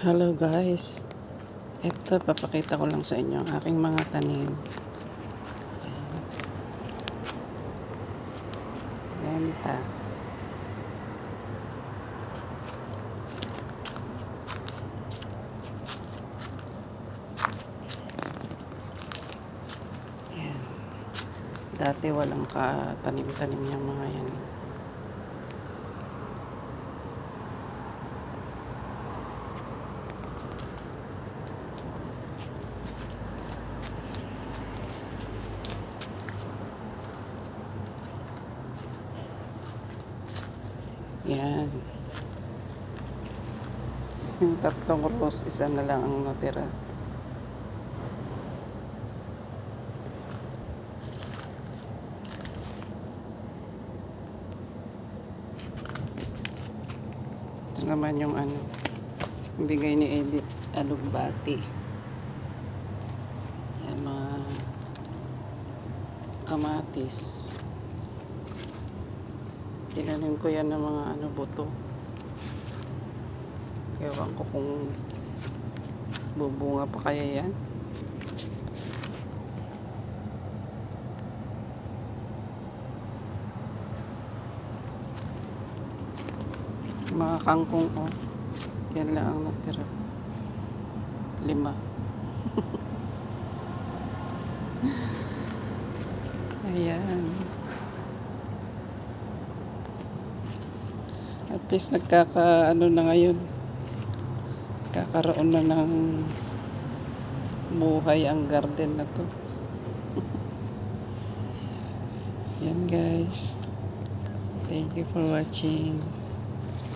Hello guys, ito papakita ko lang sa inyo ang aking mga tanim. Menta. Ayan. Dati walang katanim-tanim yung mga yan. Yan. Yung tatlong rose, isa na lang ang natira. Ito naman yung bigay ni Edith, alugbati. Yan, mga kamatis. Tinanim ko yan ng mga buto. Ewan ko kung bubunga pa kaya yan. Mga kangkong yan lang ang natira. 5. Ayan. At least na ngayon. Kakaroon na ng buhay ang garden na to. Yan guys. Thank you for watching.